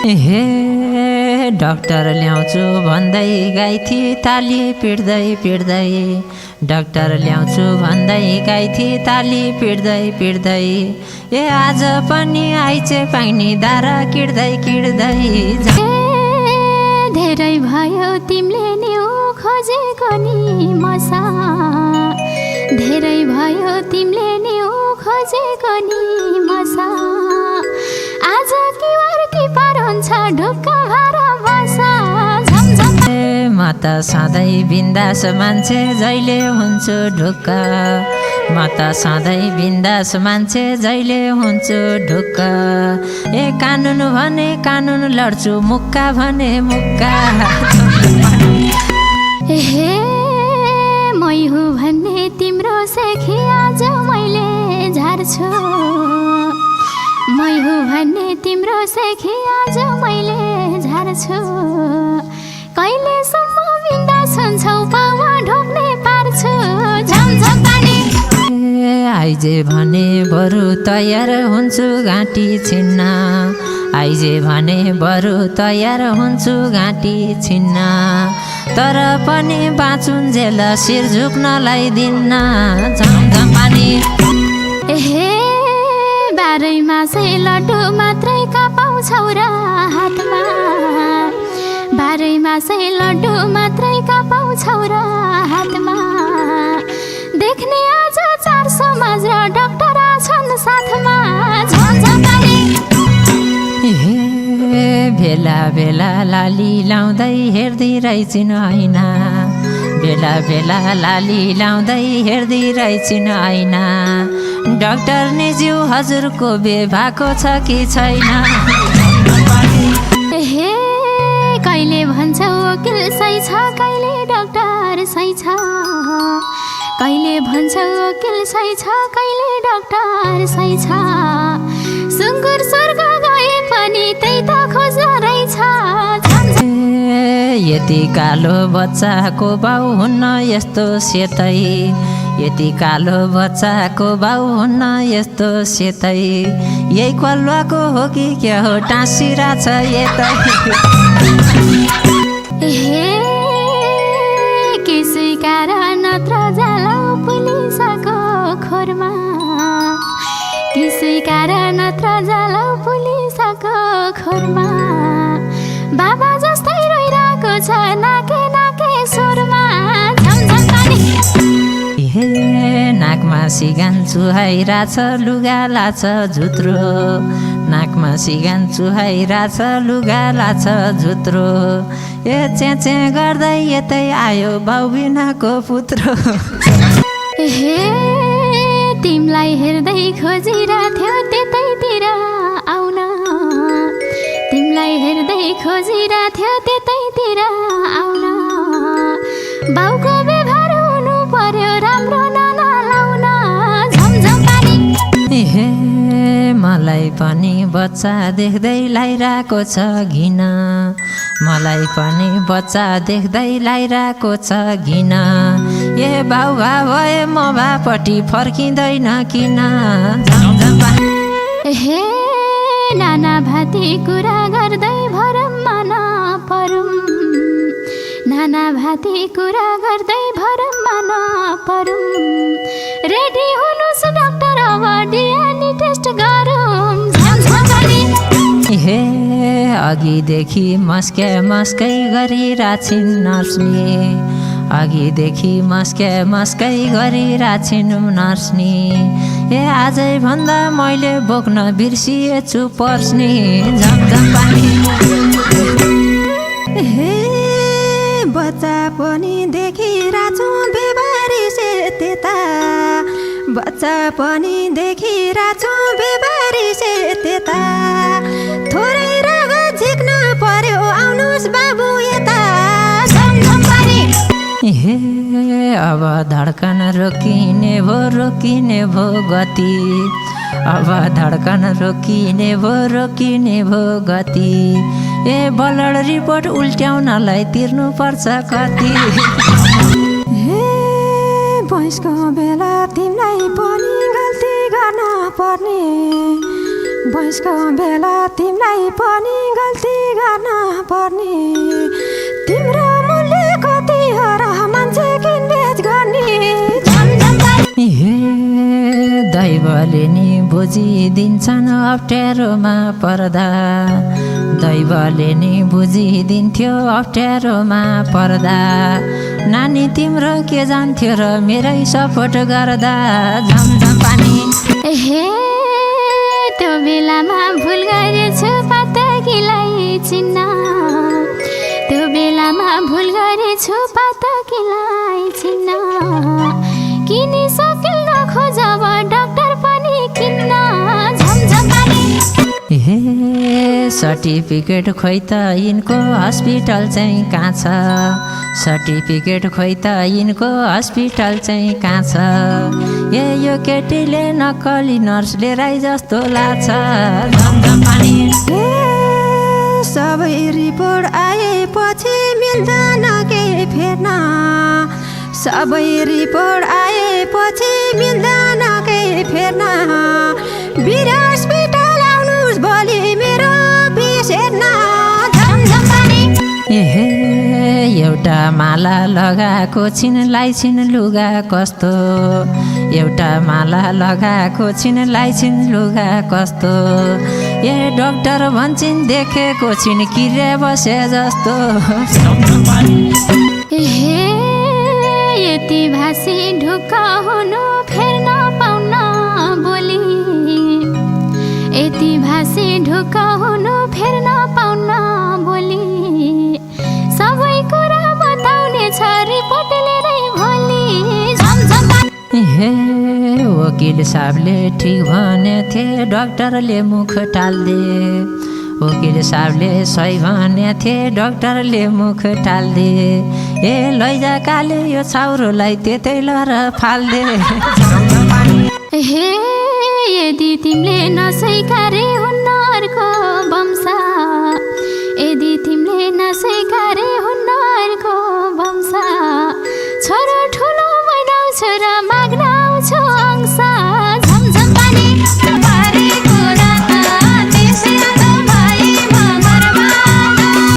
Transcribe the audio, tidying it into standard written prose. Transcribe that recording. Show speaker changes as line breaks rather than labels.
हे डाक्टर ल्याउँछु भन्दै गाई थिए ताली पिट्दै पिट्दै डाक्टर ल्याउँछु भन्दै गाई थिए ताली पिट्दै पिट्दै ए आज पनि आइचे पाइनी दारा किड्दै किड्दै
धेरै भयो तिमीले नि खोजेको नि मसा धेरै भयो तिमीले नि खोजेको नि मसा आज कि पार हुन्छ ढुक्का भएर बसा झमझम
म त सधैँ बिन्दास मान्छे जहिले हुन्छु ढुक्का म त सधैँ बिन्दास मान्छे जहिले हुन्छु ढुक्का ए कानुन भने कानुन लड्छु मुक्का भने मुक्का
हे मै हुँ भन्ने तिम्रो सेखी आज मैले झार्छु मै हुँ भन्ने तिम्रो सेखी आज मैले झार्छु कहिलेसम्म बिन्दास हुन्छौ पावा ढोक्ने पार्छु झमझम पानी
आइजे भने बरु तयार हुन्छु घाँटी छिन्न आइजे भने बरु तयार हुन्छु घाँटी छिन्न तर पनि बाँचुन्जेल शिर झुक्नलाई दिन्न झमझम पानी
हे बाह्रै मासै लड्डु मात्रै पाउँछौ र हातमा बाह्रै मासै लड्डु मात्रै पाउँछौ र हातमा देख्ने आज 400 माझ र डाक्टर छन् साथमा झमझम पानी
बेला बेला लाली लाउँदै हेर्दै रहेछिन ऐना बेला बेला लाली लाउँदै हेर्दै रहेछिन ऐना डाक्टर निज्यू हजुरको बे भएको छ कि छैन
हे कहिले भन्छौ वकिल सही छ कहिले डाक्टर सही छ कहिले भन्छौ वकिल सही छ कहिले डाक्टर सही छ सुँगुर स्वर्ग गए पनि त्यही त खोज रहेछ
यति कालो बच्चाको बाउ हुन्न यस्तो सेतै यति कालो बच्चाको बाउ हुन्न यस्तो सेतै यही कलुवाको हो कि क्या हो टाँसिरा छ यतै
हे के स्वीकार नत्र जाला पुलिसको खोरमा के स्वीकार नत्र जाला पुलिसको खोरमा बाबा जस्तै रोइरहेको छ नाके नाके स्वरमा झमझम पानी
हे नाकमा सिगान चुहाइराछ लुगा लाछ झुत्रो नाकमा सिगान चुहाइराछ लुगा लाछ झुत्रो ए चे गर्दै यतै आयो बाउबिनाको पुत्रो
हे तिमलाई हेर्दै खोजिरहेथ्यो त्यतैतिर आउन तिमलाई हेर्दै खोजिरहेथ्यो त्यतैतिर आउन बाउको व्यवहार हुनु पर्यो राम्रो नलाउन झमझम पानी
हे मलाई पनि बच्चा देख्दै लाइरहेको छ घिन मलाई पनि बच्चा देख्दै लाइरहेको छ घिन ए बाउ भा भए म भापट्टि फर्किँदैन किन झमझम पानी
हे नाना भाती कुरा गर्दै भरममा नपरौँ नाना भाती कुरा गर्दै भरममा नपरौँ रेडी हुनुहोस् डाक्टर अब डिएनए टेस्ट गरौँ झमझम पानी
हे अघिदेखि मस्कै गरिरहेछिन् नर्सनी अघिदेखि मस्कै गरिरहेछिन् नर्सनी ए आजै भन्दा मैले बोक्न बिर्सिएछु पर्स्नी झमझम पानी
हे बच्चा पनि देखिरहेछु बेबारी से त्यता बच्चा पनि देखिरहेछु बेबारी से त्यता थोरै राग झिक्न पर्यो आउनुहोस् बाबु यता झमझम पानी
हे अब धड्कन रोकिने भो गति अब धड्कन रोकिने भो गति ए ब्लड रिपोर्ट उल्ट्याउनलाई तिर्नुपर्छ कति
हे भैँसको बेला तिमीलाई पनि गल्ती गर्न पर्ने भैँसको बेला तिमीलाई पनि गल्ती गर्ने तिम्रो मूल्य कति हो र मान्छे किनबेच गर्ने
हे दैवले नि बुझिदिन्छन् अप्ठ्यारोमा पर्दा दैवले नि बुझिदिन्थ्यो अप्ठ्यारोमा पर्दा नानी तिम्रो के जान्थ्यो र मेरै सपोर्ट गर्दा झमझम पानी
हे त्यो बेलामा भुल गरेछु पातकीलाई चिन्न त्यो बेलामा भुल गरेछु पातकीलाई चिन्न किनिसकिल नखोजब डाक्टर पनि किन्न झमझम पानी
हे सर्टिफिकेट खोइ त यिनको हस्पिटल चाहिँ कहाँ छ सर्टिफिकेट खोइ त यिनको हस्पिटल चाहिँ कहाँ छ यो केटीले नक्कली नर्सले राई जस्तो लाग्छ झमझम पानी
सबै रिपोर्ट आएपछि मिल्दैन केही फेर्न सबै रिपोर्ट आएपछि मिल्दैन केही फेर्न वीर हस्पिटल आउनुहोस् भोलि मेरो बिस हेर्न झमझम पानी
एउटा माला लगाएको छिनलाई छिन लुगा कस्तो एउटा माला लगाएको छिनलाई छिन लुगा कस्तो डाक्टर भन्छन् देखेको छिन किरे बसे जस्तो
यति भाषी ढुक्क हुनु फेर्न पाउन बोली यति भाषी ढुक्क हुनु फेर्न पाउन बोली सबै कुरा बताउने छ रिपोर्ट लिएरै भोलि झमझम
वकिल साहबले ठिक भनेथे डाक्टरले मुख टाल्दे वकिल साहबले सही भनेथे डाक्टरले मुख टाल्दे लैजा काले यो छाउरोलाई त्यतै लर फाल्दे
यदि तिमीले नसैकारे हुन्न अर्को बम